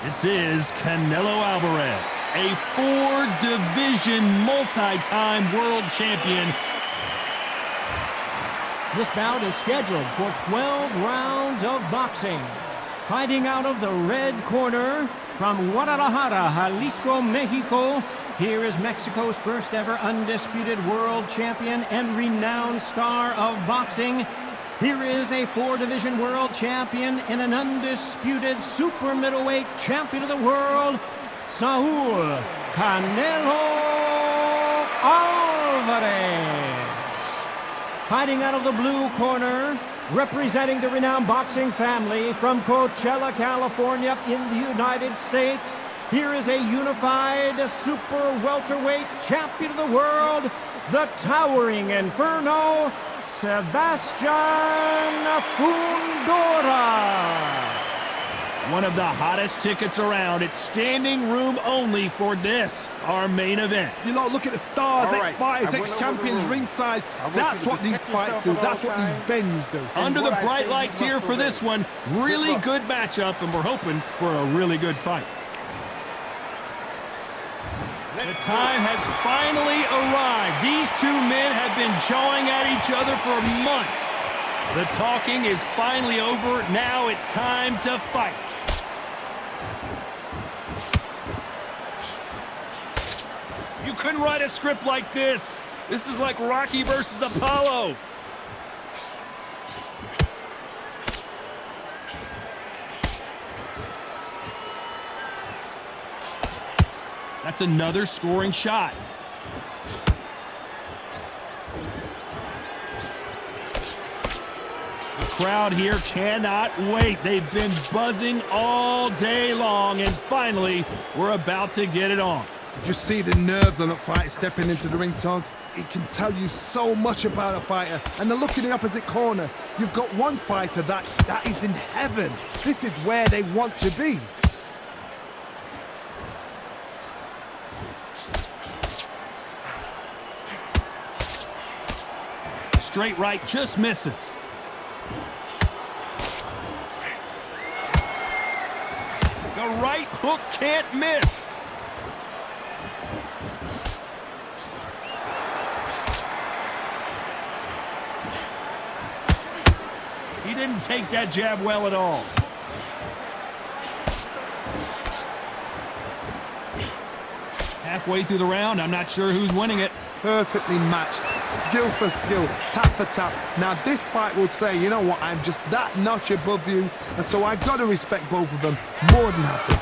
This is Canelo Alvarez, a four-division multi-time world champion. This bout is scheduled for 12 rounds of boxing. Fighting out of the red corner from Guadalajara, Jalisco, Mexico, here is Mexico's first ever undisputed world champion and renowned star of boxing. Here is a four-division world champion and an undisputed super middleweight champion of the world, Saul Canelo Alvarez. Fighting out of the blue corner, representing the renowned boxing family from Coachella, California in the United States, here is a unified super welterweight champion of the world, the towering Inferno, Sebastian Fundora. One of the hottest tickets around. It's standing room only for this, our main event. You know, look at the stars, ex-fighters, ex-champions ringside. That's what these fights do. That's what these venues do. Under the bright lights here for this one, really good matchup, and we're hoping for a really good fight. The time has finally arrived. These two men have been jawing at each other for months. The talking is finally over. Now it's time to fight. You couldn't write a script like this. This is like Rocky versus Apollo. That's another scoring shot. The crowd here cannot wait. They've been buzzing all day long, and finally, we're about to get it on. Did you see the nerves on that fighter stepping into the ring, Todd? It can tell you so much about a fighter. And the look in the opposite corner. You've got one fighter that is in heaven. This is where they want to be. Straight right just misses. The right hook can't miss. He didn't take that jab well at all. Halfway through the round, I'm not sure who's winning it. Perfectly matched, skill for skill, tap for tap. Now this fight will say, you know what, I'm just that notch above you, and so I gotta respect both of them more than happy.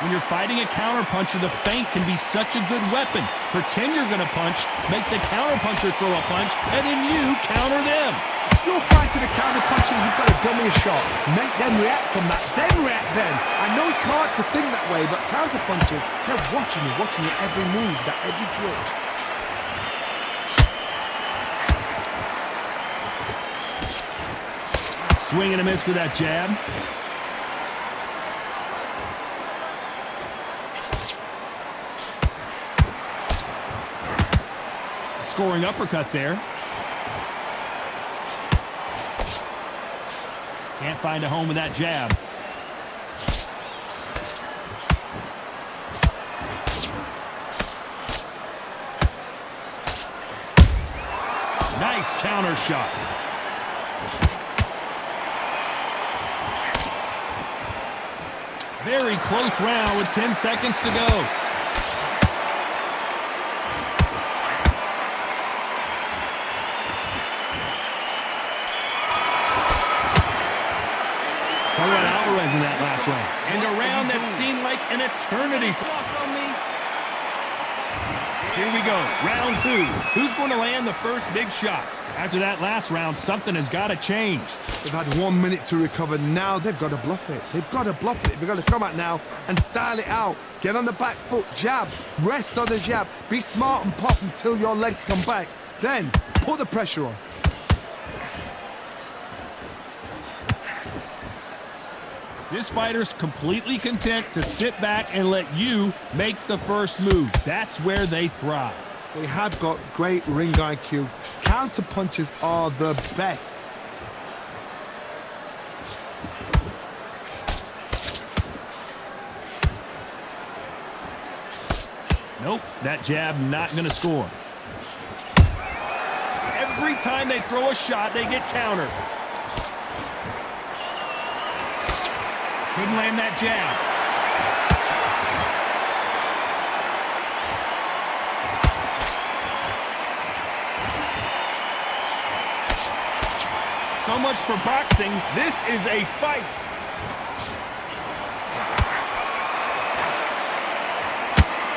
When you're fighting a counterpuncher, the feint can be such a good weapon. Pretend you're gonna punch, make the counterpuncher throw a punch, and then you counter them. You're fighting a counter-puncher, you've got to dummy a shot. Make them react from that, then react then. I know it's hard to think that way, but counter-punchers, they're watching you every move, that every twitch. Swing and a miss for that jab. Scoring uppercut there. Can't find a home with that jab. Nice counter shot. Very close round with 10 seconds to go. Alvarez in that last round. And a round that seemed like an eternity. Here we go, round two. Who's going to land the first big shot? After that last round, something has got to change. They've had 1 minute to recover. Now they've got to bluff it. They've got to bluff it. They've got to come out now and style it out. Get on the back foot, jab, rest on the jab. Be smart and pop until your legs come back. Then put the pressure on. This fighter's completely content to sit back and let you make the first move. That's where they thrive. They have got great ring IQ. Counter punches are the best. Nope, that jab not going to score. Every time they throw a shot, they get countered. Couldn't land that jab. So much for boxing. This is a fight.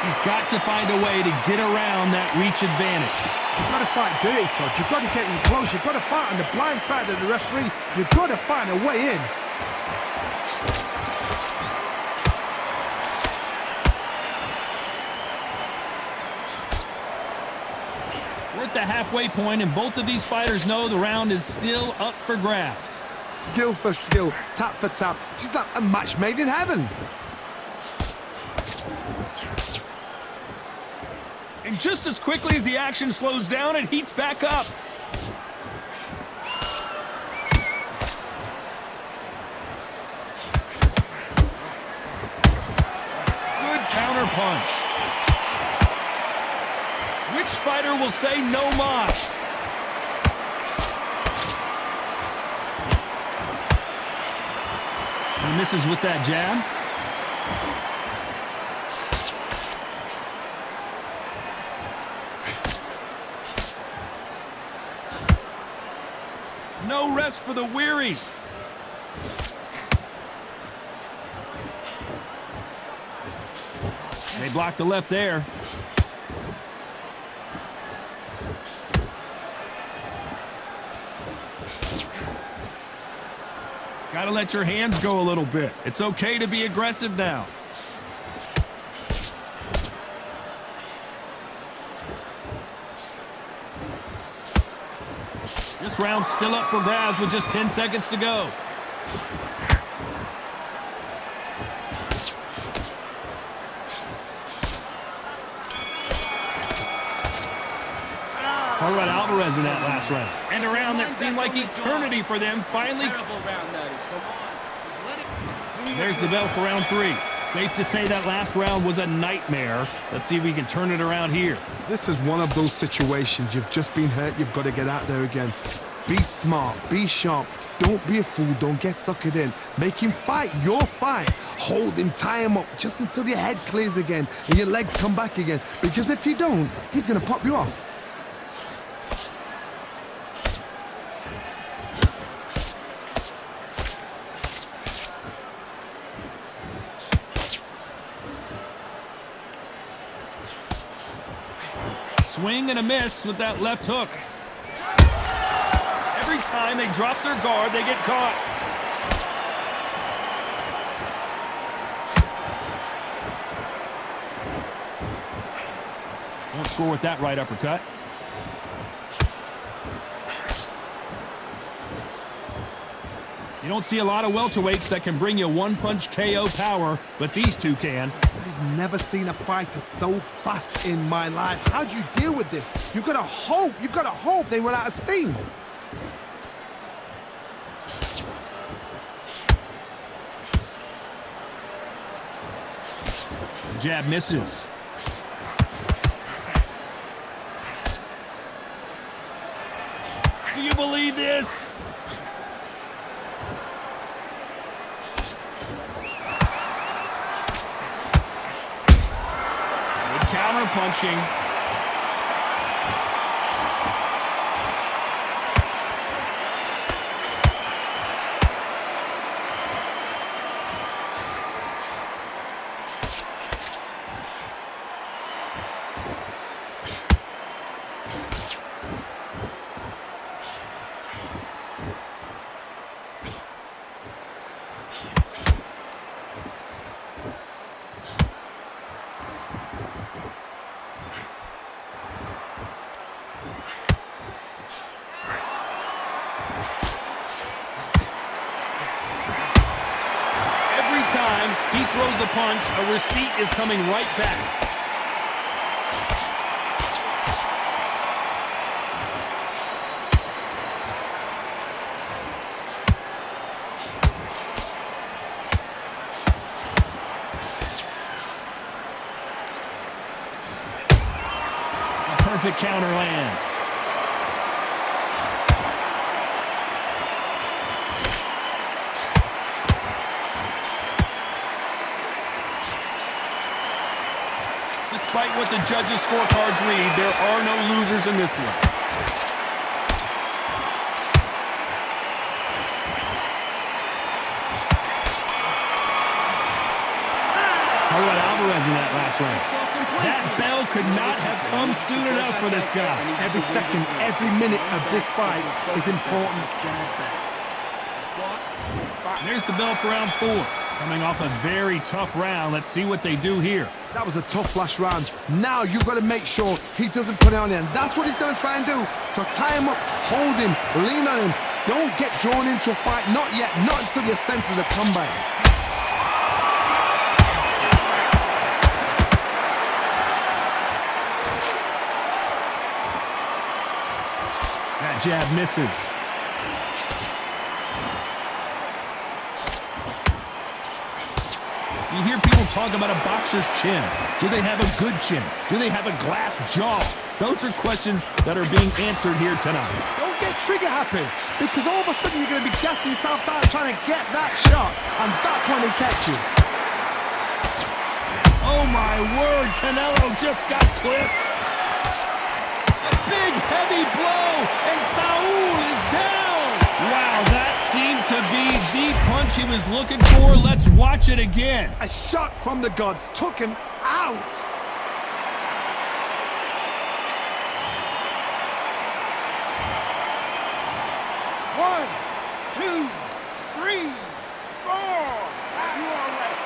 He's got to find a way to get around that reach advantage. You've got to fight dirty, Todd. You've got to get in close. You've got to fight on the blind side of the referee. You've got to find a way in. We're at the halfway point, and both of these fighters know the round is still up for grabs. Skill for skill, tap for tap. She's like a match made in heaven. And just as quickly as the action slows down, it heats back up. Good counter punch. Which fighter will say no mas? He misses with that jab. No rest for the weary. They blocked the left there. Gotta let your hands go a little bit. It's okay to be aggressive now. This round's still up for grabs with just 10 seconds to go. Talk about Alvarez in that last round. And a round that seemed like eternity for them finally. There's the bell for round 3. Safe to say that last round was a nightmare. Let's see if we can turn it around here. This is one of those situations. You've just been hurt. You've got to get out there again. Be smart. Be sharp. Don't be a fool. Don't get suckered in. Make him fight your fight. Hold him, tie him up just until your head clears again and your legs come back again. Because if you don't, he's going to pop you off. Swing and a miss with that left hook. Every time they drop their guard, they get caught. Won't score with that right uppercut. You don't see a lot of welterweights that can bring you one-punch KO power, but these two can. I've never seen a fighter so fast in my life. How do you deal with this? You've got to hope they run out of steam. Jab misses. Do you believe this? Counter punching. He throws a punch, a receipt is coming right back. terrific counter lands. Despite what the judges' scorecards read, there are no losers in this one. How about Alvarez in that last round? That bell could not have come soon enough for this guy. Every second, every minute of this fight is important. There's the bell for round 4. Coming off a very tough round. Let's see what they do here. That was a tough last round. Now you've got to make sure he doesn't put it on him. That's what he's going to try and do. So tie him up, hold him, lean on him. Don't get drawn into a fight. Not yet. Not until your senses have come back. That jab misses. You hear people talk about a boxer's chin. Do they have a good chin? Do they have a glass jaw? Those are questions that are being answered here tonight. Don't get trigger happy, because all of a sudden you're going to be gassing yourself out trying to get that shot, and that's when they catch you. Oh my word, Canelo just got clipped. A big heavy blow, and Saul is down. Wow, that seemed to be the punch he was looking for. Let's watch it again. A shot from the gods took him out. One, two, three, four. You are ready.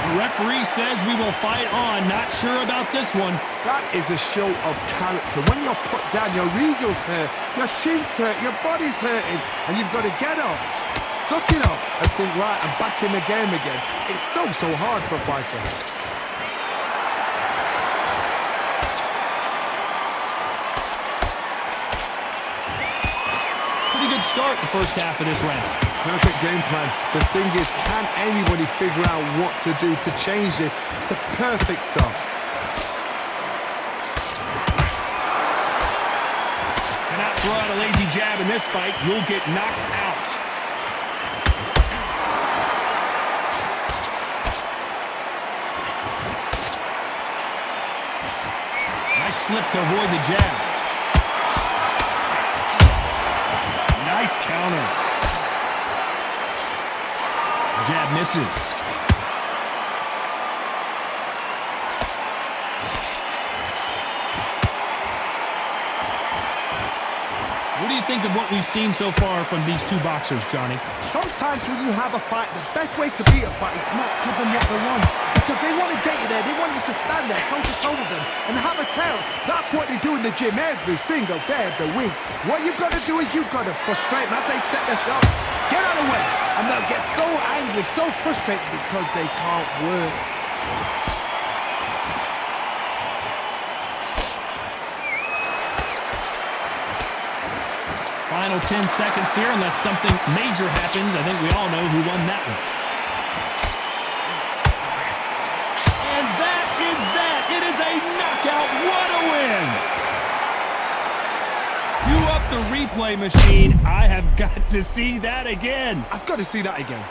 The referee says we will fight on. Not sure about this one. That is a show of character. When you're put down, your ego's hurt, your chin's hurt, your body's hurting, and you've got to get up, suck it up, and think, right, I'm back in the game again. It's so hard for a fighter. Pretty good start the first half of this round. Perfect game plan. The thing is, can anybody figure out what to do to change this? It's a perfect start. Cannot throw out a lazy jab in this fight. You'll get knocked out. Nice slip to avoid the jab. Nice counter. Jab misses. What do you think of what we've seen so far from these two boxers, Johnny? Sometimes when you have a fight, the best way to beat a fight is not give them what they want. Because they want to get you there. They want you to stand there, toe-to-toe with them, and have a tail. That's what they do in the gym every single day of the week. What you've got to do is you've got to frustrate them as they set their shots. Get out of the way. And they'll get so angry, so frustrated because they can't work. Final 10 seconds here, unless something major happens. I think we all know who won that one. And that is that. It is a knockout. What a win! You up the replay machine. I have got to see that again. I've got to see that again.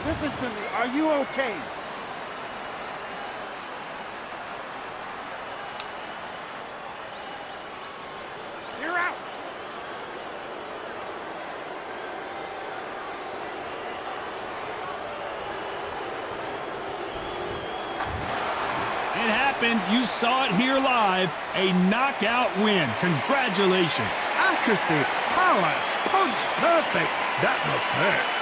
Listen to me. Are you okay? You're out. It happened. You saw it here live. A knockout win. Congratulations. Accuracy, power, punch, perfect. That must hurt.